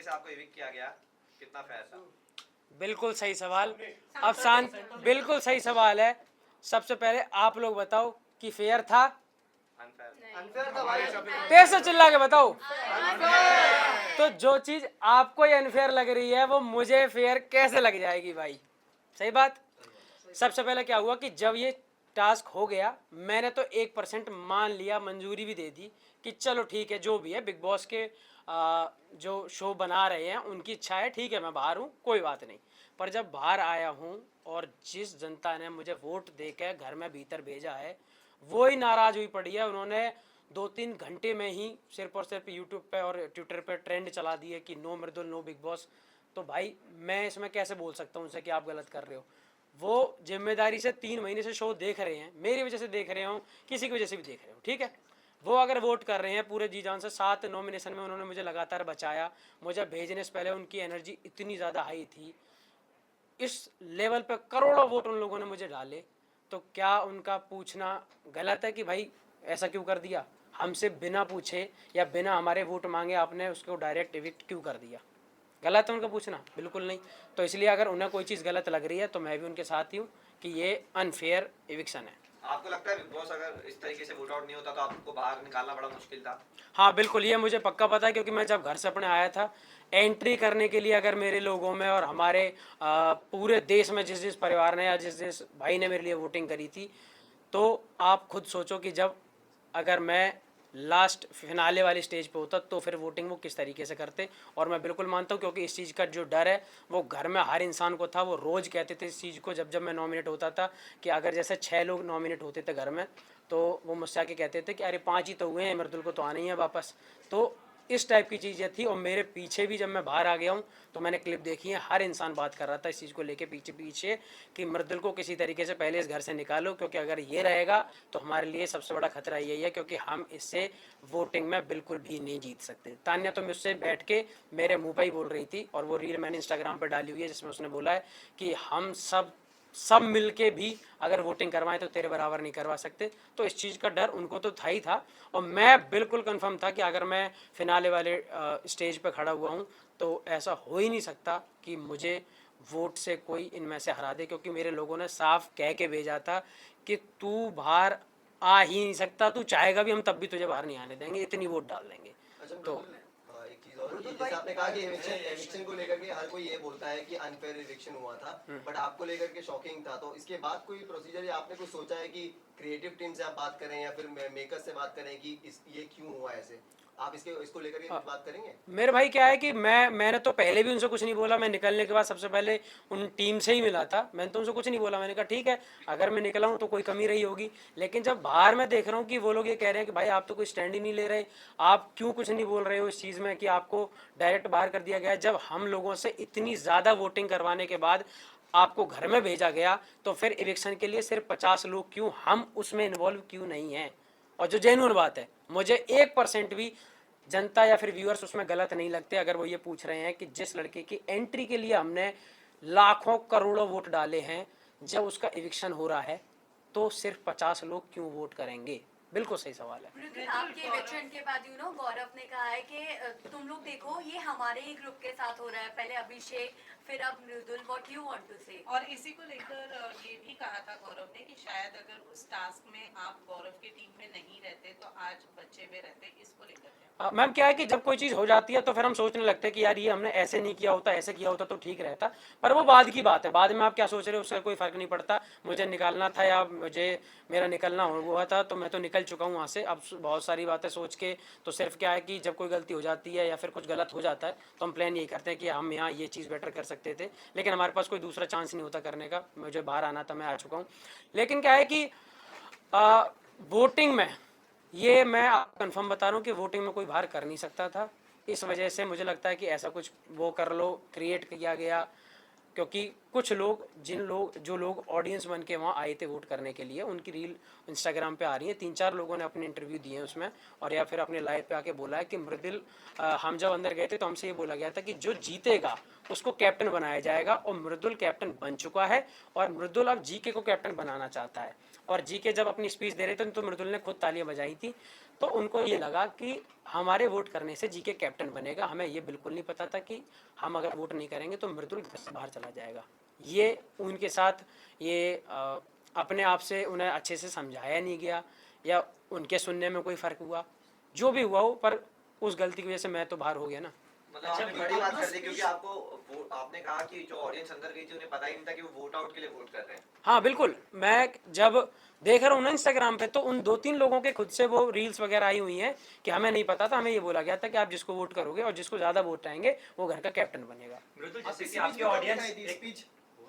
से आपको इविक्ट किया गया, कितना फेयर था? बिल्कुल सही सवाल। अब शांत, बिल्कुल सही सवाल है। सबसे पहले आप लोग बताओ कि फेयर था? अनफेयर था भाई। तेज से चिल्ला के बताओ। तो जो चीज आपको ये अनफेयर लग रही है वो मुझे फेयर कैसे लग जाएगी भाई? सही बात। सबसे पहले क्या हुआ कि जब ये टास्क हो गया, मैंने तो 1% मान लिया, मंजूरी भी दे दी कि चलो ठीक है, जो भी है बिग बॉस के जो शो बना रहे हैं उनकी इच्छा है, ठीक है मैं बाहर हूँ, कोई बात नहीं। पर जब बाहर आया हूँ और जिस जनता ने मुझे वोट देकर घर में भीतर भेजा है वो ही नाराज़ हुई पड़ी है। उन्होंने 2-3 घंटे में ही सिर्फ और सिर्फ यूट्यूब पे और ट्विटर पे ट्रेंड चला दिए कि नो मृदुल, नो बिग बॉस। तो भाई मैं इसमें कैसे बोल सकता हूँ उनसे कि आप गलत कर रहे हो? वो जिम्मेदारी से 3 महीने से शो देख रहे हैं, मेरी वजह से देख रहे हो, किसी की वजह से भी देख रहे हो, ठीक है। वो अगर वोट कर रहे हैं पूरे जी जान से, 7 नॉमिनेशन में उन्होंने मुझे लगातार बचाया, मुझे भेजने से पहले उनकी एनर्जी इतनी ज़्यादा हाई थी, इस लेवल पे करोड़ों वोट उन लोगों ने मुझे डाले। तो क्या उनका पूछना गलत है कि भाई ऐसा क्यों कर दिया? हमसे बिना पूछे या बिना हमारे वोट मांगे आपने उसको डायरेक्ट इविक्ट क्यों कर दिया? गलत है उनका पूछना? बिल्कुल नहीं। तो इसलिए अगर उन्हें कोई चीज़ गलत लग रही है तो मैं भी उनके साथ ही हूँ कि ये अनफेयर इविक्शन है। आपको लगता है बिग बॉस अगर इस तरीके से वोट आउट नहीं होता तो आपको बाहर निकालना बड़ा मुश्किल था? हाँ बिल्कुल, ये मुझे पक्का पता है, क्योंकि मैं जब घर से अपने आया था, एंट्री करने के लिए अगर मेरे लोगों में और हमारे पूरे देश में जिस जिस परिवार ने या जिस जिस भाई ने मेरे लिए वोटिंग करी थी, तो आप खुद सोचो कि जब अगर मैं लास्ट फिनाले वाली स्टेज पे होता तो फिर वोटिंग वो किस तरीके से करते। और मैं बिल्कुल मानता हूँ, क्योंकि इस चीज़ का जो डर है वो घर में हर इंसान को था। वो रोज़ कहते थे इस चीज़ को, जब जब मैं नॉमिनेट होता था, कि अगर जैसे 6 लोग नॉमिनेट होते थे घर में, तो वो मुझसे आके कहते थे कि अरे 5 ही तो हुए हैं, मृदुल को तो आना ही है वापस। तो इस टाइप की चीज़ें थी। और मेरे पीछे भी जब मैं बाहर आ गया हूँ तो मैंने क्लिप देखी है, हर इंसान बात कर रहा था इस चीज़ को लेके पीछे पीछे कि मृदुल को किसी तरीके से पहले इस घर से निकालो, क्योंकि अगर ये रहेगा तो हमारे लिए सबसे बड़ा खतरा यही है, क्योंकि हम इससे वोटिंग में बिल्कुल भी नहीं जीत सकते। तान्या तो मुझसे बैठ के मेरे मुंह पर ही बोल रही थी, और वो रील मैंने इंस्टाग्राम पर डाली हुई है जिसमें उसने बोला है कि हम सब मिल के भी अगर वोटिंग करवाएं तो तेरे बराबर नहीं करवा सकते। तो इस चीज़ का डर उनको तो था ही था, और मैं बिल्कुल कंफर्म था कि अगर मैं फिनाले वाले स्टेज पे खड़ा हुआ हूँ तो ऐसा हो ही नहीं सकता कि मुझे वोट से कोई इनमें से हरा दे, क्योंकि मेरे लोगों ने साफ कह के भेजा था कि तू बाहर आ ही नहीं सकता, तू चाहेगा भी हम तब भी तुझे बाहर नहीं आने देंगे, इतनी वोट डाल देंगे। अच्छा, तो एक चीज और कि जैसे आपने कहा कि एविक्शन को लेकर के हर कोई ये बोलता है कि अनफेयर एविक्शन हुआ था, बट आपको लेकर के शॉकिंग था, तो इसके बाद कोई प्रोसीजर या आपने कुछ सोचा है कि क्रिएटिव टीम से आप बात करें या फिर मेकर्स से बात करें कि ये क्यों हुआ ऐसे? आप इसको लेकर के बात करेंगे? मेरे भाई क्या है कि मैंने तो पहले भी उनसे कुछ नहीं बोला। मैं निकलने के बाद सबसे पहले उन टीम से ही मिला था, मैंने तो उनसे कुछ नहीं बोला। मैंने कहा ठीक है, अगर मैं निकला हूँ तो कोई कमी रही होगी। लेकिन जब बाहर मैं देख रहा हूँ कि वो लोग ये कह रहे हैं कि भाई आप तो कोई स्टैंड ही नहीं ले रहे, आप क्यों कुछ नहीं बोल रहे हो इस चीज़ में कि आपको डायरेक्ट बाहर कर दिया गया है। जब हम लोगों से इतनी ज़्यादा वोटिंग करवाने के बाद आपको घर में भेजा गया, तो फिर इलेक्शन के लिए सिर्फ 50 लोग क्यों, हम उसमें इन्वॉल्व क्यों नहीं हैं? और जो जेन्युइन बात है, मुझे 1% भी जनता या फिर व्यूअर्स उसमें गलत नहीं लगते अगर वो ये पूछ रहे हैं कि जिस लड़के की एंट्री के लिए हमने लाखों करोड़ों वोट डाले हैं, जब उसका इविक्शन हो रहा है तो सिर्फ 50 लोग क्यों वोट करेंगे? बिल्कुल सही सवाल है। आपके इविक्शन के बाद गौरव ने कहा है कि तुम लोग देखो ये हमारे ही ग्रुप के साथ हो रहा है, पहले अभिषेक फिर अब मृदुल, व्हाट यू वांट टू से? और इसी को लेकर ये भी कहा था गौरव ने कि शायद अगर उस टास्क में आप गौरव की टीम में नहीं रहते तो आज बच्चे में रहते। इसको लेकर मैम क्या है कि जब कोई चीज़ हो जाती है तो फिर हम सोचने लगते हैं कि यार ये हमने ऐसे नहीं किया होता, ऐसे किया होता तो ठीक रहता। पर वो बाद की बात है, बाद में आप क्या सोच रहे हो उसका कोई फ़र्क नहीं पड़ता। मुझे निकालना था या मुझे मेरा निकलना हुआ था तो मैं तो निकल चुका हूँ वहाँ से। अब बहुत सारी बातें सोच के तो सिर्फ क्या है कि जब कोई गलती हो जाती है या फिर कुछ गलत हो जाता है तो हम प्लान यही करते हैं कि हम यहाँ ये चीज़ बेटर कर सकते थे, लेकिन हमारे पास कोई दूसरा चांस नहीं होता करने का। मुझे बाहर आना था, मैं आ चुका हूँ। लेकिन क्या है कि वोटिंग में ये मैं आपको कंफर्म बता रहा हूँ कि वोटिंग में कोई बाहर कर नहीं सकता था। इस वजह से मुझे लगता है कि ऐसा कुछ वो कर लो, क्रिएट किया गया, क्योंकि कुछ लोग जो लोग ऑडियंस बन के वहाँ आए थे वोट करने के लिए, उनकी रील इंस्टाग्राम पे आ रही है। 3-4 लोगों ने अपने इंटरव्यू दिए हैं उसमें, और या फिर अपने लाइव पे आके बोला है कि मृदुल, हम जब अंदर गए थे तो हमसे ये बोला गया था कि जो जीतेगा उसको कैप्टन बनाया जाएगा, और मृदुल कैप्टन बन चुका है और मृदुल अब जीके को कैप्टन बनाना चाहता है। और जीके जब अपनी स्पीच दे रहे थे तो मृदुल ने खुद तालियां बजाई थी। तो उनको ये लगा कि हमारे वोट करने से जीके कैप्टन बनेगा। हमें ये बिल्कुल नहीं पता था कि हम अगर वोट नहीं करेंगे तो मृदुल घर से बाहर चला जाएगा। ये उनके साथ ये अपने आप से उन्हें अच्छे से समझाया नहीं गया या उनके सुनने में कोई फ़र्क हुआ, जो भी हुआ हो, पर उस गलती की वजह से मैं तो बाहर हो गया ना। मतलब आपने बड़ी बात कर दी, क्योंकि आपने कहा कि जो ऑडियंस अंदर गई थी उन्हें पता ही नहीं था कि वो वोट आउट के लिए वोट कर रहे हैं। हाँ बिल्कुल, मैं जब देख रहा हूँ ना इंस्टाग्राम पे, तो उन 2-3 लोगों के खुद से वो रील्स वगैरह आई हुई हैं कि हमें नहीं पता था, हमें ये बोला गया था कि आप जिसको वोट करोगे और जिसको ज़्यादा वोट आएंगे वो घर का कैप्टन बनेगा। मृदुल, जैसे कि आपकी ऑडियंस स्पीच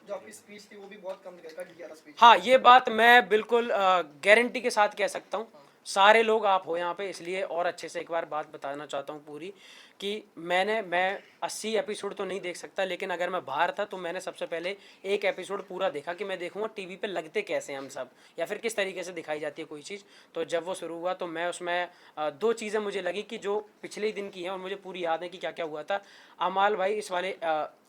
जो आपकी स्पीच थी वो भी बहुत कम कट गया था स्पीच। हाँ, ये बात मैं बिल्कुल गारंटी के साथ कह सकता हूँ। सारे लोग आप हो यहाँ पे, इसलिए और अच्छे से एक बार बात बताना चाहता हूँ पूरी, कि मैं 80 एपिसोड तो नहीं देख सकता, लेकिन अगर मैं बाहर था तो मैंने सबसे पहले एक एपिसोड पूरा देखा कि मैं देखूंगा टीवी पे लगते कैसे हम सब, या फिर किस तरीके से दिखाई जाती है कोई चीज़। तो जब वो शुरू हुआ तो मैं उसमें 2 चीज़ें मुझे लगी कि जो पिछले दिन की हैं और मुझे पूरी याद है कि क्या क्या हुआ था। अमाल भाई इस वाले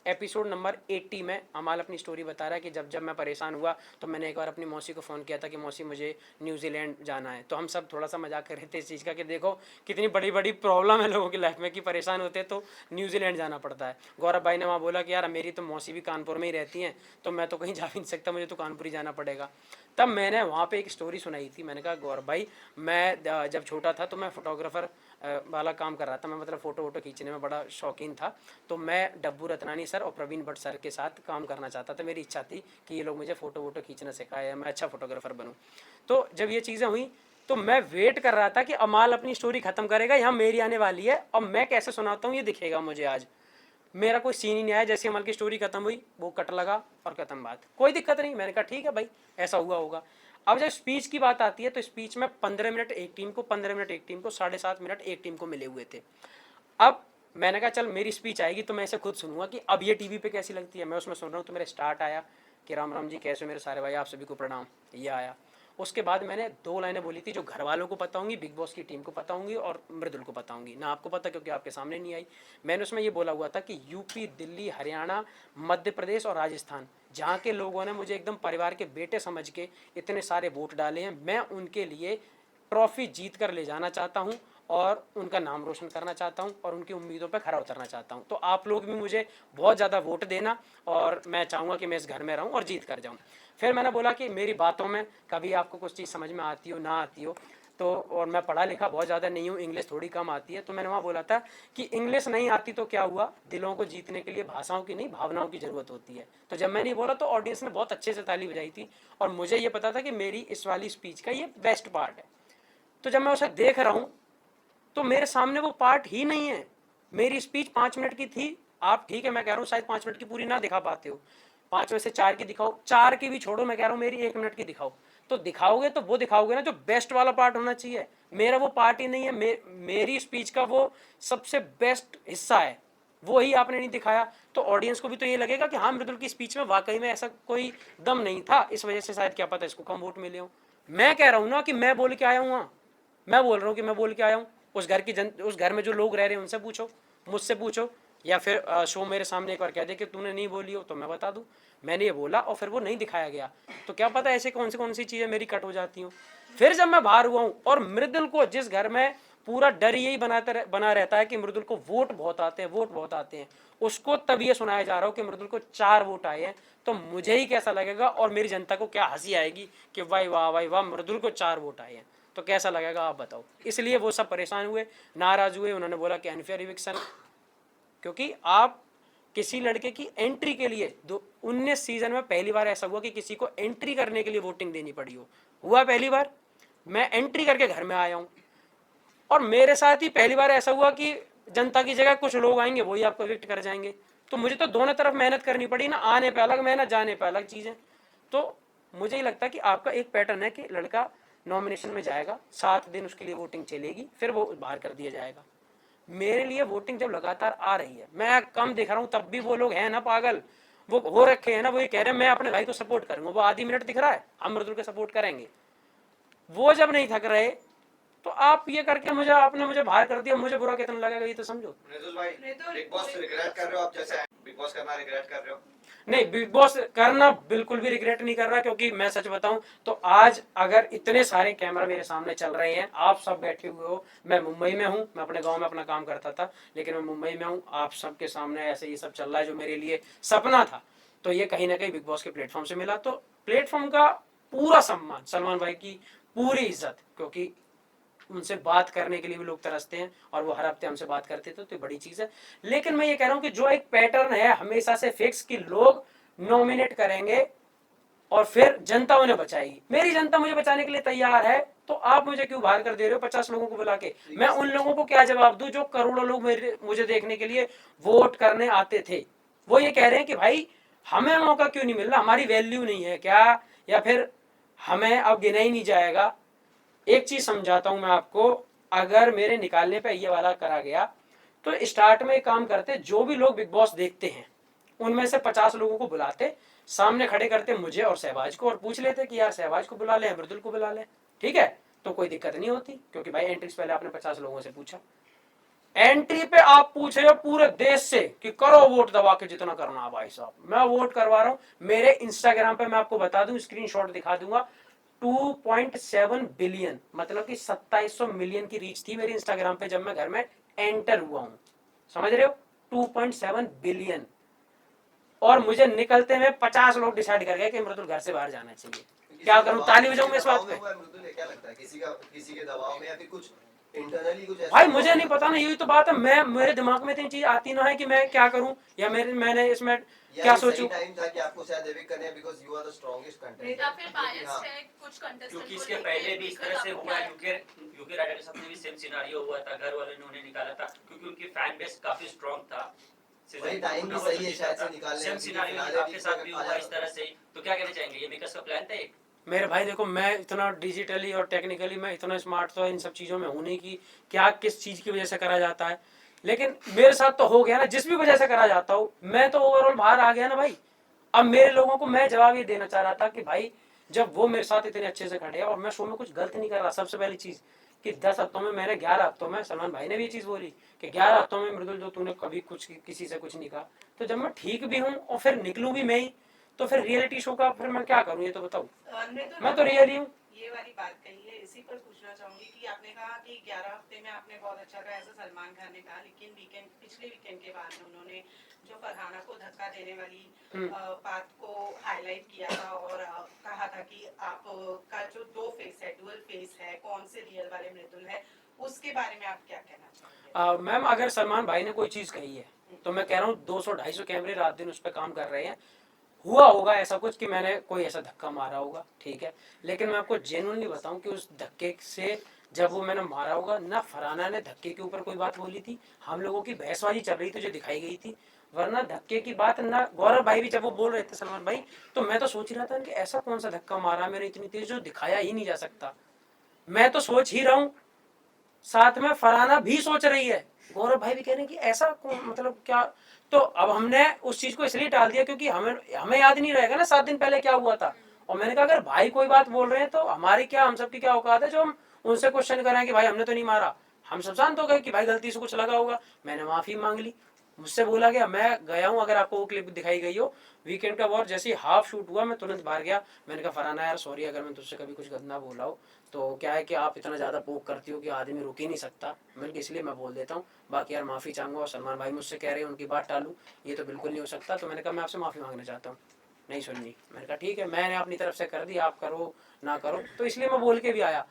एपिसोड नंबर 80 में अमाल अपनी स्टोरी बता रहा है कि जब मैं परेशान हुआ तो मैंने एक बार अपनी मौसी को फ़ोन किया था कि मौसी मुझे न्यूजीलैंड जाना है। तो हम सब थोड़ा सा मजाक कर रहे थे इस चीज़ का कि देखो कितनी बड़ी बड़ी प्रॉब्लम है लोगों की लाइफ में कि परेशान होते तो न्यूजीलैंड जाना पड़ता है। गौरव भाई ने वहाँ बोला कि यार मेरी तो मौसी भी कानपुर में ही रहती हैं, तो मैं तो कहीं जा भी नहीं सकता, मुझे तो कानपुर ही जाना पड़ेगा। तब मैंने वहाँ पे एक स्टोरी सुनाई थी। मैंने कहा गौरव भाई, मैं जब छोटा था तो मैं फ़ोटोग्राफ़र वाला काम कर रहा था, मैं मतलब फ़ोटो वोटो खींचने में बड़ा शौकीन था। तो मैं डब्बू रतनानी सर और प्रवीण भट्ट सर के साथ काम करना चाहता था। मेरी इच्छा थी कि ये लोग मुझे फ़ोटो वोटो खींचना सिखाए या मैं अच्छा फ़ोटोग्राफ़र बनूँ। तो जब ये चीज़ें हुई तो मैं वेट कर रहा था कि अमाल अपनी स्टोरी ख़त्म करेगा, यहाँ मेरी आने वाली है और मैं कैसे सुनाता हूँ ये दिखेगा मुझे। आज मेरा कोई सीन ही नहीं आया। जैसे अमल की स्टोरी खत्म हुई वो कट लगा और खत्म बात, कोई दिक्कत नहीं। मैंने कहा ठीक है भाई, ऐसा हुआ होगा। अब जब स्पीच की बात आती है तो स्पीच में 15 मिनट एक टीम को, 15 मिनट एक टीम को, 7.5 मिनट एक टीम को मिले हुए थे। अब मैंने कहा चल मेरी स्पीच आएगी तो मैं इसे खुद सुनूंगा कि अब ये टीवी पे कैसी लगती है। मैं उसमें सुन रहा हूँ तो मेरा स्टार्ट आया कि राम राम जी, कैसे मेरे सारे भाई, आप सभी को प्रणाम, ये आया। उसके बाद मैंने 2 लाइनें बोली थी जो घर वालों को पता होंगी, बिग बॉस की टीम को पता होंगी और मृदुल को पता होंगी, ना आपको पता क्योंकि आपके सामने नहीं आई। मैंने उसमें ये बोला हुआ था कि यूपी, दिल्ली, हरियाणा, मध्य प्रदेश और राजस्थान, जहाँ के लोगों ने मुझे एकदम परिवार के बेटे समझ के इतने सारे वोट डाले हैं, मैं उनके लिए ट्रॉफी जीत कर ले जाना चाहता हूँ और उनका नाम रोशन करना चाहता हूँ और उनकी उम्मीदों पर खरा उतरना चाहता हूँ। तो आप लोग भी मुझे बहुत ज़्यादा वोट देना और मैं चाहूँगा कि मैं इस घर में रहूँ और जीत कर जाऊँ। फिर मैंने बोला कि मेरी बातों में कभी आपको कुछ चीज़ समझ में आती हो ना आती हो तो, और मैं पढ़ा लिखा बहुत ज़्यादा नहीं हूँ, इंग्लिश थोड़ी कम आती है, तो मैंने वहाँ बोला था कि इंग्लिश नहीं आती तो क्या हुआ, दिलों को जीतने के लिए भाषाओं की नहीं भावनाओं की ज़रूरत होती है। तो जब मैंने बोला तो ऑडियंस ने बहुत अच्छे से ताली बजाई थी और मुझे ये पता था कि मेरी इस वाली स्पीच का ये बेस्ट पार्ट है। तो जब मैं उसे देख रहा हूँ तो मेरे सामने वो पार्ट ही नहीं है। मेरी स्पीच 5 मिनट की थी। आप ठीक है, मैं कह रहा हूँ शायद 5 मिनट की पूरी ना दिखा पाते हो, 5 में से 4 की दिखाओ, 4 की भी छोड़ो, मैं कह रहा हूँ मेरी 1 मिनट की दिखाओ। तो दिखाओगे तो वो दिखाओगे ना जो बेस्ट वाला पार्ट होना चाहिए। मेरा वो पार्ट ही नहीं है। मेरी स्पीच का वो सबसे बेस्ट हिस्सा है, वो ही आपने नहीं दिखाया। तो ऑडियंस को भी तो ये लगेगा कि हाँ, मृदुल की स्पीच में वाकई में ऐसा कोई दम नहीं था, इस वजह से शायद क्या पता इसको कम वोट मिले हो। मैं कह रहा हूँ ना कि मैं बोल के आया हूँ वहाँ, मैं बोल रहा हूँ कि मैं बोल के आया हूँ। उस घर में जो लोग रह रहे हैं उनसे पूछो, मुझसे पूछो, या फिर शो मेरे सामने एक बार कह दे कि तूने नहीं बोली हो तो मैं बता दूँ मैंने ये बोला और फिर वो नहीं दिखाया गया। तो क्या पता ऐसे कौन सी चीज़ें मेरी कट हो जाती हूँ। फिर जब मैं बाहर हुआ हूँ और मृदुल को, जिस घर में पूरा डर यही बना रहता है कि मृदुल को वोट बहुत आते हैं, उसको तब ये सुनाया जा रहा हो कि मृदुल को 4 वोट आए हैं, तो मुझे ही कैसा लगेगा और मेरी जनता को क्या हंसी आएगी कि भाई वाह मृदुल को 4 वोट आए हैं, तो कैसा लगेगा आप बताओ। इसलिए वो सब परेशान हुए, नाराज़ हुए। उन्होंने बोला कि अनफेयर इविक्शन, क्योंकि आप किसी लड़के की एंट्री के लिए 19 सीजन में पहली बार ऐसा हुआ कि किसी को एंट्री करने के लिए वोटिंग देनी पड़ी हो। हुआ पहली बार, मैं एंट्री करके घर में आया हूँ। और मेरे साथ ही पहली बार ऐसा हुआ कि जनता की जगह कुछ लोग आएंगे वही आपको इविक्ट कर जाएंगे। तो मुझे तो दोनों तरफ मेहनत करनी पड़ी ना, आने पे अलग मेहनत, जाने पे अलग चीज़ें। तो मुझे ही लगता है कि आपका एक पैटर्न है कि लड़का नॉमिनेशन में जाएगा, 7 दिन उसके लिए वोटिंग चलेगी, फिर वो बाहर कर दिया जाएगा। मेरे लिए वोटिंग जब लगातार आ रही है, मैं कम दिख रहा हूँ तब भी वो लोग हैं ना पागल, वो हो रखे हैं ना, वो ये कह रहे हैं मैं अपने भाई को सपोर्ट करूंगा। वो आधी मिनट दिख रहा है हम मृदुल के सपोर्ट करेंगे, वो जब नहीं थक रहे तो आप ये करके आपने मुझे बाहर कर दिया, मुझे बुरा कितना लगेगा ये तो समझो। मृदुल भाई, बिग बॉस रिग्रेट कर रहे हो आप? जैसे बिग बॉस करना रिग्रेट कर रहे हो? नहीं, बिग बॉस करना बिल्कुल भी रिग्रेट नहीं कर रहा, क्योंकि मैं सच बताऊं तो आज अगर इतने सारे कैमरा मेरे सामने चल रहे हैं, आप सब बैठे हुए हो, मैं मुंबई में हूं, मैं अपने गांव में अपना काम करता था, लेकिन मैं मुंबई में हूं, आप सबके सामने ऐसे ये सब चल रहा है जो मेरे लिए सपना था, तो ये कहीं ना कहीं बिग बॉस के प्लेटफॉर्म से मिला। तो प्लेटफॉर्म का पूरा सम्मान, सलमान भाई की पूरी इज्जत, क्योंकि उनसे बात करने के लिए भी लोग तरसते हैं और वो हर हफ्ते हमसे बात करते थे, तो बड़ी चीज है। लेकिन मैं ये कह रहा हूं कि जो एक पैटर्न है हमेशा से फिक्स कि लोग नॉमिनेट करेंगे और फिर जनता उन्हें बचाएगी, मेरी जनता मुझे बचाने के लिए तैयार है, तो आप मुझे क्यों बाहर कर दे रहे हो 50 लोगों को बुला के? मैं उन लोगों को क्या जवाब दूं जो करोड़ों लोग मुझे देखने के लिए वोट करने आते थे? वो ये कह रहे हैं कि भाई हमें मौका क्यों नहीं मिल रहा, हमारी वैल्यू नहीं है क्या, या फिर हमें अब गिना ही नहीं जाएगा? एक चीज समझाता हूं मैं आपको, अगर मेरे निकालने पे ये वाला करा गया तो स्टार्ट में एक काम करते, जो भी लोग बिग बॉस देखते हैं उनमें से 50 लोगों को बुलाते, सामने खड़े करते मुझे और शहबाज को, और पूछ लेते कि यार शहबाज को बुला ले, मृदुल को बुला ले, ठीक है? तो कोई दिक्कत नहीं होती, क्योंकि भाई एंट्री से पहले आपने 50 लोगों से पूछा। एंट्री पे आप पूछ रहे हो पूरे देश से कि करो वोट दबा के जितना करना है भाई साहब, मैं वोट करवा रहा हूं। मेरे इंस्टाग्राम पे मैं आपको बता दूं, स्क्रीनशॉट दिखा दूंगा, 2.7 बिलियन मतलब कि 2700 मिलियन की रीच थी मेरी इंस्टाग्राम पे जब मैं घर में एंटर हुआ हूं, समझ रहे हो? 2.7 बिलियन। और मुझे निकलते में 50 लोग डिसाइड कर गए कि मृदुल घर से बाहर जाना चाहिए। क्या करूं, ताली बजाऊं मैं इस बात पे? क्या लगता है किसी के दबाव में या फिर कुछ इंटरनली कुछ ऐसा भाई मुझे नहीं पता ना, यही तो बात है, मैं मेरे दिमाग में इतनी चीज आती ना है कि मैं क्या करूं, या मैंने इसमें क्या सोचूं। टाइम था कि आपको शायद एविक्ट करने हैं because you are the strongest contestant. या फिर बायस है कुछ कंटेस्टेंट क्योंकि इसके पहले भी इस तरह से हुआ है, यूके राजा के साथ में भी सेम सिनेरियो हुआ था, घर वालों ने उन्हें निकाला था क्योंकि उनकी फैन बेस काफी स्ट्रांग था। वही टाइम भी सही है शायद से निकालने सेम सिनेरियो आपके साथ भी हुआ इस तरह से, तो क्या कहना चाहेंगे? ये मेकर्स का प्लान था एक? मेरे भाई देखो, मैं इतना डिजिटली और टेक्निकली मैं इतना स्मार्ट तो इन सब चीज़ों में हूँ नहीं कि क्या किस चीज़ की वजह से करा जाता है, लेकिन मेरे साथ तो हो गया ना, जिस भी वजह से करा जाता हूँ मैं तो ओवरऑल बाहर आ गया ना भाई। अब मेरे लोगों को मैं जवाब ये देना चाह रहा था कि भाई जब वो मेरे साथ इतने अच्छे से खड़े हैं और मैं शो में कुछ गलत नहीं कर रहा, सबसे पहली चीज़ कि 10 हफ्तों में मैंने 11 हफ्तों में, सलमान भाई ने भी ये चीज़ बोली कि 11 हफ्तों में मृदुल जो तूने कभी कुछ किसी से कुछ नहीं कहा, तो जब मैं ठीक भी हूँ और फिर निकलूँ भी मैं ही, तो फिर रियलिटी शो का फिर मैं क्या करूँ, ये तो बताऊँ? मैं तो रियल ही हूँ। ये वाली बात कही है, इसी पर पूछना चाहूंगी कि आपने कहा कि 11 हफ्ते में आपने बहुत अच्छा कहा, ऐसा सलमान खान ने कहा, लेकिन पिछले वीकेंड के बाद में उन्होंने जो फरहाना को धक्का देने वाली बात को हाईलाइट किया था और कहा था कि आप का जो दो फेस है, डुअल फेस है, कौन से रियल वाले मृदुल है, उसके बारे में आप क्या कहना चाहेंगे? मैम अगर सलमान भाई ने कोई चीज़ कही है तो मैं कह रहा हूँ 200-250 कैमरे रात दिन उस पर काम कर रहे हैं, हुआ होगा ऐसा कुछ कि मैंने कोई ऐसा धक्का मारा होगा, ठीक है, लेकिन मैं आपको जेन्युइनली बताऊं कि उस धक्के से जब वो मैंने मारा होगा ना, फरहाना ने धक्के के ऊपर कोई बात बोली थी, हम लोगों की बहसबाजी चल रही थी जो दिखाई गई थी, वरना धक्के की बात ना, गौरव भाई भी जब वो बोल रहे थे सलमान भाई, तो मैं तो सोच ही रहा था कि ऐसा कौन सा धक्का मारा मैंने इतनी तेज जो दिखाया ही नहीं जा सकता। मैं तो सोच ही रहा हूँ, साथ में फरहाना भी सोच रही है, गौरव भाई भी कह रहे हैं कि ऐसा मतलब क्या। तो अब हमने उस चीज को इसलिए टाल दिया क्योंकि हमें याद नहीं रहेगा ना 7 दिन पहले क्या हुआ था, और मैंने कहा अगर भाई कोई बात बोल रहे हैं तो हमारी क्या, हम सबकी क्या औकात है जो हम उनसे क्वेश्चन करें कि भाई हमने तो नहीं मारा। हम सब शांत हो गए कि भाई गलती से कुछ लगा होगा, मैंने माफी मांग ली, मुझसे बोला गया, मैं गया हूँ, अगर आपको वो क्लिप दिखाई गई हो वीकेंड का वॉर, जैसे ही हाफ शूट हुआ मैं तुरंत बाहर गया, मैंने कहा फरहाना यार सॉरी अगर मैं तुझसे कभी कुछ गंदा बोला हो, तो क्या है कि आप इतना ज़्यादा पोक करती हो कि आदमी रुक ही नहीं सकता, मैंने इसलिए मैं बोल देता हूँ, बाकी यार माफ़ी चाहूँगा। और सलमान भाई मुझसे कह रहे हैं उनकी बात टालूँ, ये तो बिल्कुल नहीं हो सकता, तो मैंने कहा मैं आपसे माफ़ी मांगना चाहता हूँ, नहीं सुननी। मैंने कहा ठीक है, मैंने अपनी तरफ से कर दी, आप करो ना करो, तो इसलिए मैं बोल के भी आया,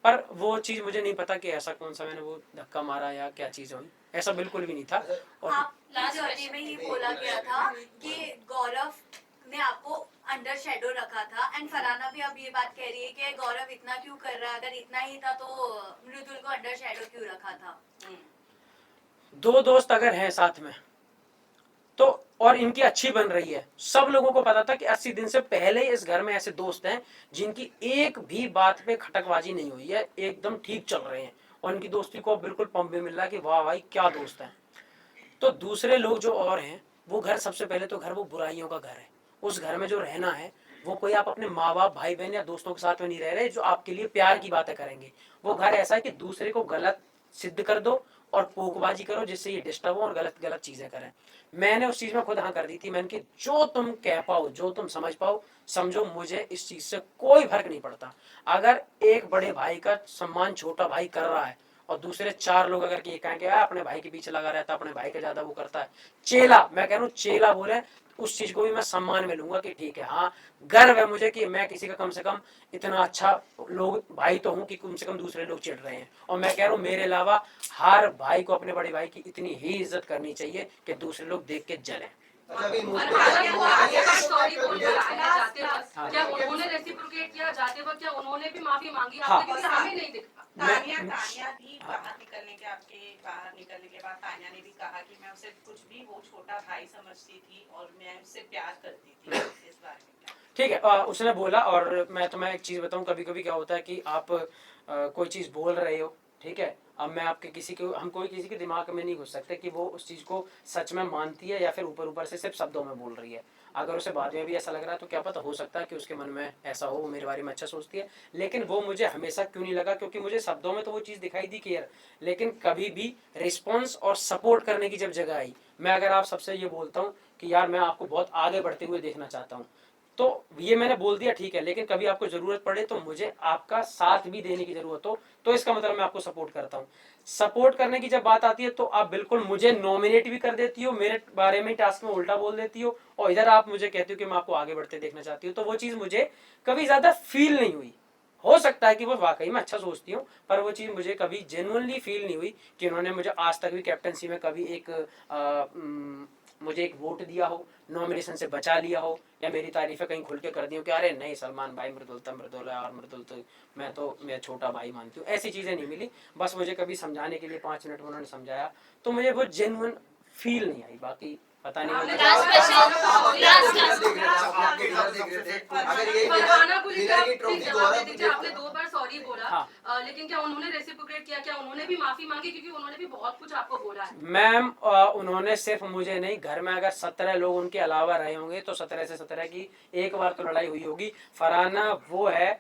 पर वो चीज़ मुझे नहीं पता कि ऐसा कौन सा मैंने वो धक्का मारा या क्या चीज़ हुई, ऐसा बिल्कुल भी नहीं था। और आप जर्नी में ही बोला गया था कि गौरव ने आपको अंडर शेडो रखा था, एंड फरहाना भी अब ये बात कह रही है कि गौरव इतना क्यों कर रहा है, अगर इतना ही था तो मृदुल को अंडर शेडो क्यों रखा था? दो दोस्त अगर हैं साथ में तो, और इनकी अच्छी बन रही है, सब लोगों को पता था कि 80 दिन से पहले इस घर में ऐसे दोस्त हैं जिनकी एक भी बात पे खटकबाजी नहीं हुई है, एकदम ठीक चल रहे हैं, और इनकी दोस्ती को बिल्कुल पंप भी मिल रहा है कि वाह भाई क्या दोस्त हैं। तो दूसरे लोग जो और हैं, वो घर, सबसे पहले तो घर वो बुराइयों का घर है, उस घर में जो रहना है वो कोई आप अपने माँ बाप भाई बहन या दोस्तों के साथ में नहीं रह रहे जो आपके लिए प्यार की बातें करेंगे, वो घर ऐसा है कि दूसरे को गलत सिद्ध कर दो, और पोकबाजी करो जिससे ये डिस्टर्ब हो और गलत गलत चीजें करें। मैंने उस चीज में खुद हाँ कर दी थी। मैंने कि जो तुम कह पाओ, जो तुम समझ पाओ समझो, मुझे इस चीज से कोई फर्क नहीं पड़ता। अगर एक बड़े भाई का सम्मान छोटा भाई कर रहा है और दूसरे 4 लोग अगर ये कहें कि अपने भाई के पीछे लगा रहता है, अपने भाई का ज्यादा वो करता है, चेला, मैं कह रहा हूँ चेला बोले, उस चीज को भी मैं सम्मान में लूंगा कि ठीक है, हाँ गर्व है मुझे कि मैं किसी का कम से कम इतना अच्छा लोग भाई तो हूँ कि कम से कम दूसरे लोग चिढ़ रहे हैं। और मैं कह रहा हूँ मेरे अलावा हर भाई को अपने बड़े भाई की इतनी ही इज्जत करनी चाहिए कि दूसरे लोग देख के जलें। अच्छा अभी सॉरी बोल मुझे रहा है जाते वक्त, क्या उन्होंने रेसिप्रोकेट किया जाते वक्त, क्या उन्होंने भी माफी मांगी आपसे? क्योंकि हमें नहीं दिखा। तानिया भी बाहर निकलने के बाद तानिया ने भी कहा कि मैं उसे कुछ भी वो छोटा भाई समझती थी और मैं उससे प्यार करती थी। इस बारे में क्या? ठीक है, उसने बोला। और मैं तुम्हें एक चीज बताऊं, कभी कभी क्या होता है कि आप कोई चीज बोल रहे हो, ठीक है, अब मैं आपके हम कोई किसी के दिमाग में नहीं घुस सकते कि वो उस चीज को सच में मानती है या फिर ऊपर ऊपर से सिर्फ शब्दों में बोल रही है। अगर उसे बाद में भी ऐसा लग रहा है तो क्या पता, हो सकता है कि उसके मन में ऐसा हो, वो मेरे बारे में अच्छा सोचती है। लेकिन वो मुझे हमेशा क्यों नहीं लगा, क्योंकि मुझे शब्दों में तो वो चीज़ दिखाई दी क्लियर, लेकिन कभी भी रिस्पॉन्स और सपोर्ट करने की जब जगह आई, मैं अगर आप सबसे ये बोलता हूँ कि यार मैं आपको बहुत आगे बढ़ते हुए देखना चाहता हूँ, तो ये मैंने बोल दिया ठीक है, लेकिन कभी आपको जरूरत पड़े तो मुझे आपका साथ भी देने की जरूरत हो, तो इसका मतलब मैं आपको सपोर्ट करता हूँ। सपोर्ट करने की जब बात आती है तो आप बिल्कुल मुझे नॉमिनेट भी कर देती हो, मेरे बारे में टास्क में उल्टा बोल देती हो, और इधर आप मुझे कहती हो कि मैं आपको आगे बढ़ते देखना चाहती हूँ। तो वो चीज़ मुझे कभी ज़्यादा फील नहीं हुई। हो सकता है कि वो वाकई में अच्छा सोचती हूँ, पर वो चीज़ मुझे कभी जेन्युइनली फील नहीं हुई कि उन्होंने मुझे आज तक भी कैप्टनसी में कभी मुझे एक वोट दिया हो, नॉमिनेशन से बचा लिया हो, या मेरी तारीफें कहीं खुल के कर दी हो कि अरे नहीं सलमान भाई मृदुल है और मृदुल तो मैं छोटा भाई मानती हूँ। ऐसी चीज़ें नहीं मिली। बस मुझे कभी समझाने के लिए 5 मिनट में उन्होंने समझाया तो मुझे वो जेन्युइन फील नहीं आई। बाकी पता नहीं आपने 2 बार सॉरी बोला, लेकिन क्या उन्होंने रेसिप्रोकेट किया? क्या उन्होंने भी माफी मांगी? क्योंकि उन्होंने भी बहुत कुछ आपको बोला है। मैम उन्होंने सिर्फ मुझे नहीं, घर में अगर 17 लोग उनके अलावा रहे होंगे तो 17 से 17 की एक बार तो लड़ाई हुई होगी। फरहाना वो है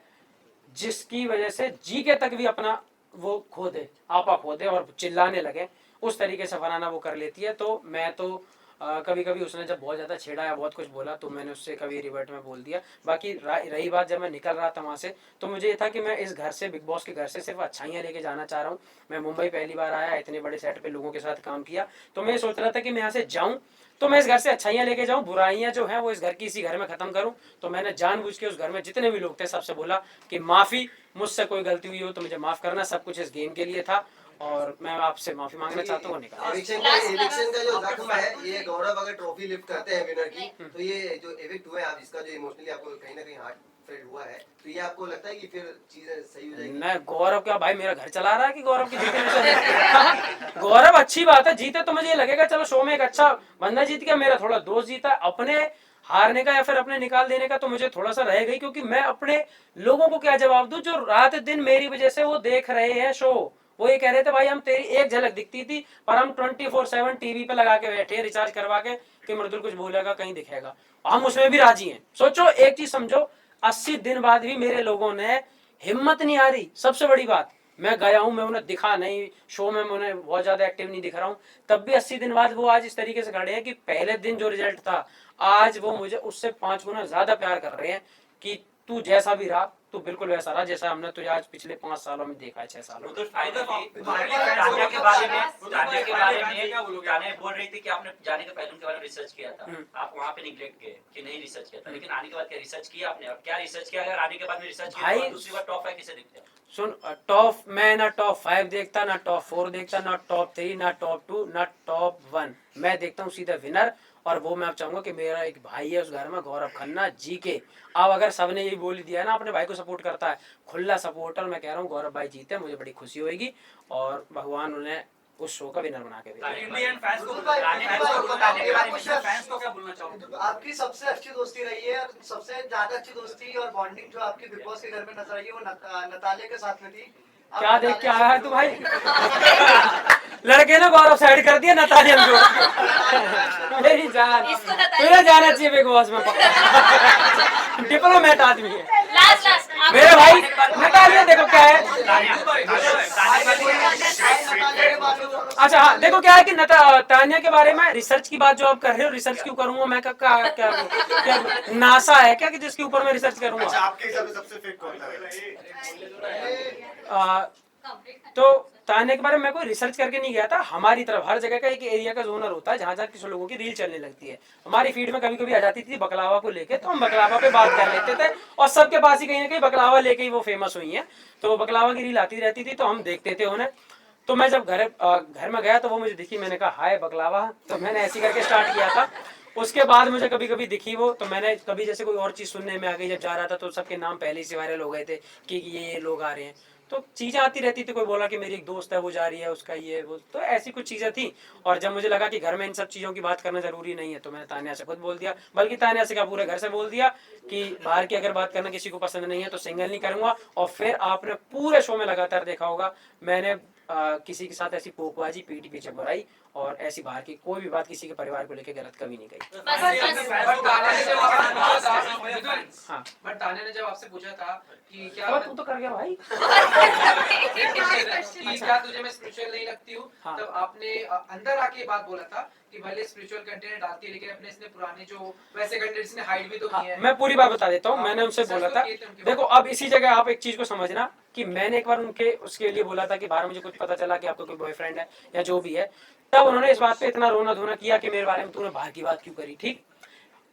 जिसकी वजह से जी के तक भी अपना वो खो दे, आपा खो दे और चिल्लाने लगे, उस तरीके से फरहाना वो कर लेती है। तो मैं तो कभी कभी उसने जब बहुत ज़्यादा छेड़ा या बहुत कुछ बोला तो मैंने उससे कभी रिवर्ट में बोल दिया। बाकी रही बात जब मैं निकल रहा था वहाँ से, तो मुझे ये था कि मैं इस घर से, बिग बॉस के घर से सिर्फ अच्छाइयाँ लेके जाना चाह रहा हूँ। मैं मुंबई पहली बार आया, इतने बड़े सेट पे लोगों के साथ काम किया, तो मैं सोच रहा था कि मैं यहाँ से जाऊँ तो मैं इस घर से अच्छाइयाँ लेके जाऊँ, बुराइयाँ जो हैं वो इस घर की इसी घर में ख़त्म करूँ। तो मैंने जानबूझ के उस घर में जितने भी लोग थे सबसे बोला कि माफ़ी, मुझसे कोई गलती हुई हो तो मुझे माफ़ करना, सब कुछ इस गेम के लिए था और मैं आपसे माफी मांगना चाहता हूँ। एविक्शन का जो जख्म है, ये गौरव अगर ट्रॉफी लिफ्ट करते हैं विनर की, तो ये जो एविक्ट हुए आप, इसका जो इमोशनली आपको कहीं ना कहीं हार्ट फेल हुआ है, तो ये आपको लगता है कि फिर चीजें सही हो जाएगी? मैं गौरव क्या भाई मेरा घर चला रहा है कि गौरव की जीतने गौरव अच्छी बात है, जीते तो मुझे ये लगेगा चलो शो में एक अच्छा बंदा जीत गया, मेरा थोड़ा दोस्त जीता। अपने हारने का या फिर अपने निकाल देने का तो मुझे थोड़ा सा रह गई, क्योंकि मैं अपने लोगों को क्या जवाब दूं जो रात दिन मेरी वजह से वो देख रहे हैं शो। वो ये कह रहे थे भाई हम तेरी एक झलक दिखती थी पर हम 24/7 टीवी पे लगा के बैठे रिचार्ज करवा के कि मृदुल कुछ बोलेगा कहीं दिखेगा, हम उसमें भी राजी हैं। सोचो एक चीज समझो, 80 दिन बाद भी मेरे लोगों ने हिम्मत नहीं हारी। सबसे बड़ी बात, मैं गया हूं, मैं उन्हें दिखा नहीं शो में, मैं उन्हें बहुत ज्यादा एक्टिव नहीं दिख रहा हूं, तब भी 80 दिन बाद वो आज इस तरीके से खड़े हैं कि पहले दिन जो रिजल्ट था आज वो मुझे उससे 5 गुना ज्यादा प्यार कर रहे हैं कि तू जैसा भी रहा तू बिल्कुल वैसा रहा जैसा हमने तुझे आज पिछले 5 सालों में देखा है, 6 सालों में। तो तान्या के बारे में तान्या बोल रही थी कि आपने जाने के पहले उनके बारे में रिसर्च किया था, आप वहाँ पे निगलेक्ट किए कि नहीं रिसर्च किया था, लेकिन आने के बाद क्या रिसर्च किया आपने? और क्या रिसर्च किया? अगर आने के बाद में रिसर्च किया तो दूसरी बार टॉप 5 किसे देखते हैं? सुन, टॉप मैं ना टॉप 5 देखता, ना टॉप 4 देखता, ना टॉप 3, ना टॉप 2, ना टॉप 1। मैं देखता हूँ सीधा विनर, और वो मैं अब चाहूंगा कि मेरा एक भाई है उस घर में, गौरव खन्ना जी के। अब अगर सबने यही बोल दिया ना अपने भाई को सपोर्ट करता है, खुला सपोर्टर, मैं कह रहा हूँ गौरव भाई जीते, मुझे बड़ी खुशी होगी और भगवान उन्हें उस शो का विनर बना के भेजे। आपकी सबसे अच्छी दोस्ती रही है, सबसे ज्यादा अच्छी दोस्ती और बॉन्डिंग जो आपकी बिग बॉस के घर में नजर आई है वो नतालिया के साथ में थी। क्या देख के आया है तू भाई? लड़के ने गौरव साइड कर दिया, नतालिया को। मेरी जान, तुझे जाना चाहिए बिग बॉस में, डिप्लोमेट आदमी है। लास्ट मेरे भाई नटालिया देखो क्या है। अच्छा हाँ, देखो क्या है कि तानिया के बारे में रिसर्च की बात जो आप कर रहे हो, रिसर्च क्यों करूंगा मैं? क्या नासा है क्या कि जिसके ऊपर मैं रिसर्च करूंगा? आपके हिसाब से सबसे फिट कौन था? तो तानिया के बारे में मैं कोई रिसर्च करके नहीं गया था। हमारी तरफ हर जगह का एक एरिया का जोनर होता है जहाँ जहाँ किसी लोगों की रील चलने लगती है। हमारी फीड में कभी कभी आ जाती थी बकलावा को लेके, तो हम बकलावा पे बात कर लेते थे और सबके पास ही कहीं ना कहीं बकलावा लेके ही वो फेमस हुई है। तो बकलावा की रील आती रहती थी तो हम देखते थे उन्हें। तो मैं जब घर में गया तो वो मुझे दिखी, मैंने कहा हाय बकलावा, तो मैंने ऐसे करके स्टार्ट किया था। उसके बाद मुझे कभी कभी दिखी वो, तो मैंने कभी जैसे कोई और चीज़ सुनने में आ गई, जब जा रहा था तो सबके नाम पहले से वायरल हो गए थे कि ये लोग आ रहे हैं, तो चीज़ें आती रहती थी। कोई बोला कि मेरी एक दोस्त है वो जा रही है, उसका ये वो, तो ऐसी कुछ चीज़ें थी। और जब मुझे लगा कि घर में इन सब चीज़ों की बात करना ज़रूरी नहीं है तो मैंने तानिया से खुद बोल दिया, बल्कि तानिया से क्या पूरे घर से बोल दिया कि बाहर की अगर बात करना किसी को पसंद नहीं है तो सिंगल नहीं करूँगा। और फिर आपने पूरे शो में लगातार देखा होगा मैंने किसी के साथ ऐसी पोकबाजी, पीठ पीछे बुराई और ऐसी बाहर की कोई भी बात किसी के परिवार को लेकर गलत कभी नहीं कही। हाँ, बट तान्या ने जब आपसे पूछा था कि क्या अब तू तो कर गया भाई। कि क्या तुझे मैं स्पिरिचुअल नहीं लगती हूँ, हाँ। तब आपने अंदर आके बात बोला था कि भले स्पिरिचुअल कंटेंट डालती है लेकिन अपने इसने पुराने जो वैसे कंटेंट्स ने हाइड भी तो हाँ, किए हैं। मैं पूरी बात बता देता हूँ। मैंने उनसे बोला था, देखो अब इसी जगह आप एक चीज को समझना कि मैंने एक बार उनके उसके लिए बोला था कि बाहर मुझे कुछ पता चला कि आपका कोई बॉयफ्रेंड है या जो भी है, तब उन्होंने इस बात पे इतना रोना धोना किया कि मेरे बारे में तूने बाहर की बात क्यों करी। ठीक,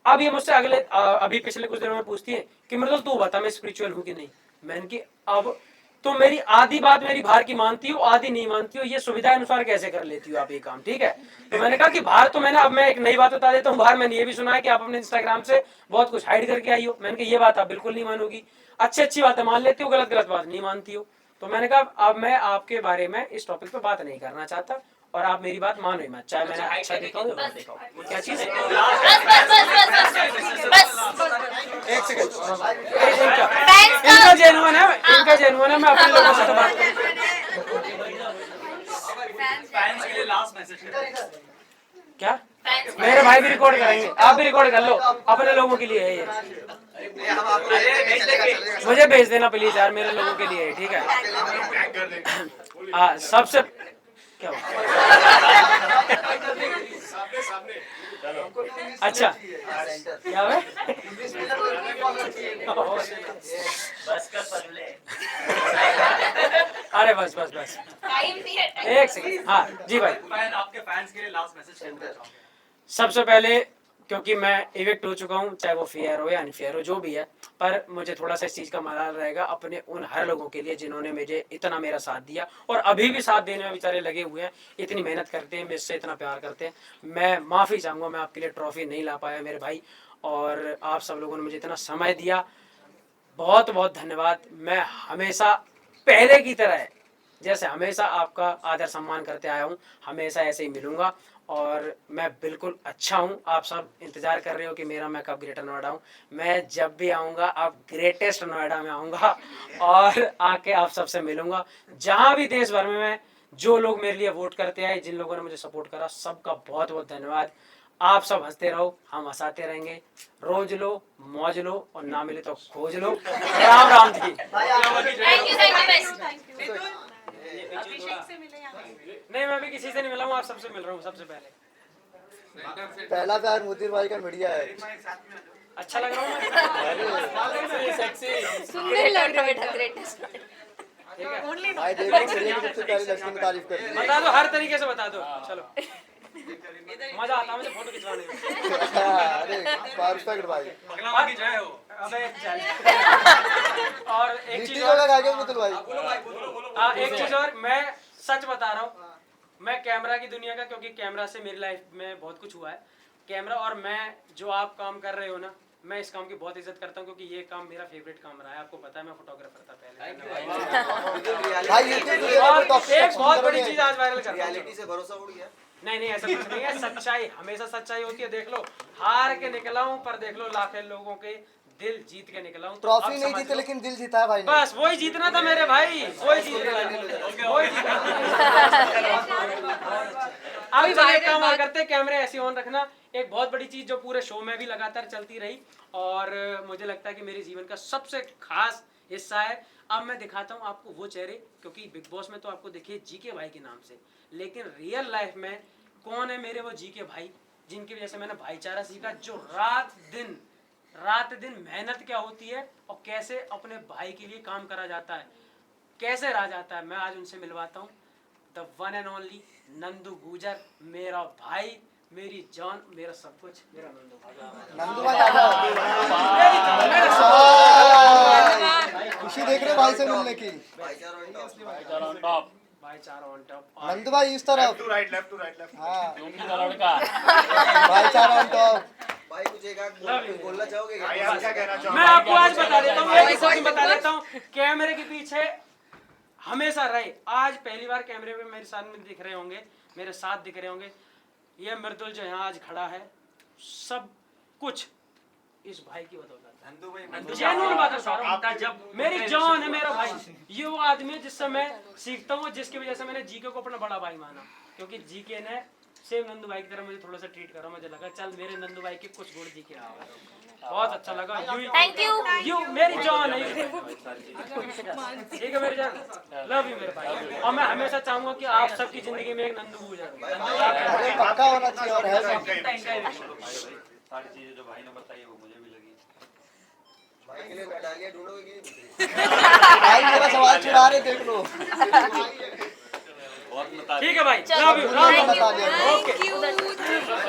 अब ये मुझसे अभी पिछले कुछ दिनों में पूछती है कि मृदुल तू बता मैं स्पिरिचुअल हूँ कि नहीं। मैंने कि अब तो मेरी आधी बात मेरी बाहर की मानती हो, आधी नहीं मानती हो, ये सुविधा अनुसार कैसे कर लेती हो आप ये काम? ठीक है, तो मैंने कहा कि बाहर तो मैंने, अब मैं एक नई बात बता देता हूँ, बाहर मैंने ये भी सुना है कि आप अपने इंस्टाग्राम से बहुत कुछ हाइड करके आई हो। मैंने कहा ये बात आप बिल्कुल नहीं मानोगी, अच्छी बातें मान लेती हो, गलत बात नहीं मानती हो। तो मैंने कहा अब मैं आपके बारे में इस टॉपिक पे बात नहीं करना चाहता और आप मेरी बात मानो ही मत, चाहे मैंने अच्छा देखा हो या बुरा देखा हो। क्या चीज? एक सेकंड, इनका जेन्युइन है, मैं अपने लोगों से तो बात फैंस के लिए लास्ट मैसेज क्या? मेरे भाई भी रिकॉर्ड करेंगे, आप भी रिकॉर्ड कर लो, अपने लोगों के लिए है ये। मुझे भेज देना प्लीज यार, मेरे लोगों के लिए है, ठीक है? हाँ, सबसे क्या हुआ? अच्छा क्या है? अरे बस एक सेकंड। हाँ जी भाई, आपके फैंस के लिए लास्ट मैसेज। सबसे पहले क्योंकि मैं इवेक्ट हो चुका हूँ, चाहे वो फेयर हो या अनफेयर हो जो भी है, पर मुझे थोड़ा सा इस चीज़ का मलाल रहेगा अपने उन हर लोगों के लिए जिन्होंने मुझे इतना मेरा साथ दिया और अभी भी साथ देने में बेचारे लगे हुए हैं, इतनी मेहनत करते हैं, मुझसे इतना प्यार करते हैं। मैं माफ़ी चाहूँगा, मैं आपके लिए ट्रॉफी नहीं ला पाया मेरे भाई, और आप सब लोगों ने मुझे इतना समय दिया, बहुत बहुत धन्यवाद। मैं हमेशा पहले की तरह जैसे हमेशा आपका आदर सम्मान करते आया हूँ, हमेशा ऐसे ही मिलूँगा और मैं बिल्कुल अच्छा हूँ। आप सब इंतज़ार कर रहे हो कि मेरा मैं कब ग्रेटर नोएडा हूँ। मैं जब भी आऊँगा आप ग्रेटेस्ट नोएडा में आऊँगा और आके आप सबसे मिलूँगा। जहाँ भी देश भर में मैं, जो लोग मेरे लिए वोट करते आए, जिन लोगों ने मुझे सपोर्ट करा, सबका बहुत बहुत धन्यवाद। आप सब हंसते रहो, हम हंसाते रहेंगे। रोज लो, मौज लो और ना मिले तो खोज लो। राम राम जी। नहीं, मैं भी किसी से नहीं मिला हूँ, आप सबसे मिल रहा हूँ सबसे पहले। पहला प्यार मोदी भाई का मीडिया है। अच्छा लग रहा हूँ मैं? सुंदर लग रहा है बेटा, ग्रेटेस्ट। भाई देखो मेरी सबसे पहले लड़की की तारीफ कर दी। बता दो, हर तरीके से बता दो। चलो, मजा आता है मुझे फोटो खिंचवाने में। अरे परफेक्ट भाई। अबे चल। और एक चीज लिट्टी और, चोखा खा के मुतुल भाई। एक चीज और, मैं सच बता रहा हूँ, मैं कैमरा की दुनिया का, क्योंकि कैमरा से मेरी लाइफ में बहुत कुछ हुआ है। कैमरा और मैं, जो आप काम कर रहे हो ना, मैं इस काम की बहुत इज्जत करता हूँ क्योंकि ये काम मेरा फेवरेट काम रहा है। आपको पता है मैं फोटोग्राफर था पहले। और एक बहुत बड़ी चीज आज वायरल कर रहा हूँ। रियलिटी से भरोसा उड़ गया। नहीं, ऐसा कुछ नहीं है। सच्चाई हमेशा सच्चाई होती है। देख लो, हार के निकला हूँ पर देख लो लाखों लोगों के दिल जीत के निकला हूँ। ट्रॉफी नहीं जीते लेकिन दिल जीता है भाई ने। बस वही जीतना था मेरे भाई, वही जीतना था, वही जीतना। अभी तो एक काम और करते, कैमरे ऐसे ऑन रखना। एक बहुत बड़ी चीज जो पूरे शो में भी लगातार चलती रही और मुझे लगता है कि मेरे जीवन का सबसे खास हिस्सा है। अब मैं दिखाता हूँ आपको वो चेहरे, क्योंकि बिग बॉस में तो आपको देखिए जीके भाई के नाम से, लेकिन रियल लाइफ में कौन है मेरे वो जीके भाई, जिनकी वजह से मैंने भाईचारा सीखा, जो रात दिन मेहनत क्या होती है और कैसे अपने भाई के लिए काम करा जाता है, कैसे रहा जाता है। मैं आज उनसे मिलवाता हूँ, the one and only Nandu गुजर, मेरा भाई, मेरी जान, मेरा सब कुछ, मेरा नंदू भाई। नंदू भाई आ जाओ। खुशी देख रहे हो भाई से मिलने की। भाईचारा ऑन टॉप। नंदू भाई इस तरफ। लेफ्ट टू राइट हाँ भाईचारा ऑन टॉप। भाई कुछ एक आध बोलना चाहोगे भाई आप क्या कहना चाहोगे? मैं आपको आज बता देता हूँ, एक बात बता देता हूँ, कैमरे के पीछे हमेशा रहे। आज पहली बार कैमरे पे मेरे सामने दिख रहे होंगे, मेरे साथ दिख रहे होंगे। ये मृदुल जो यहाँ आज खड़ा है, सब कुछ इस भाई की बदौलत है। जेन्युइन बात है सारा, जब मेरी जान है मेरा भाई। ये वो आदमी है जिससे मैं सीखता हूँ, जिसकी वजह से मैंने जीके को अपना बड़ा भाई माना, क्योंकि जीके ने सेम नंदू भाई की तरह मुझे थोड़ा सा ट्रीट करा। मुझे लगा चल मेरे नंदू भाई के कुछ गुण जीके आ गए, बहुत अच्छा लगा। थैंक यू मेरी जान है, ठीक है मेरी जान, लव यू मेरे भाई। और मैं हमेशा चाहूंगा कि आप सबकी जिंदगी में एक नंदू गुजर। अरे पक्का होना चाहिए और है। सारी चीजें जो भाई ने बताई वो मुझे भी लगी। भाई के लिए मेडालियां ढूंढोगे कि भाई मेरा सवाल चुरा रहे, देख लो। ठीक है भाई, लव यू। मेडालियां। यू।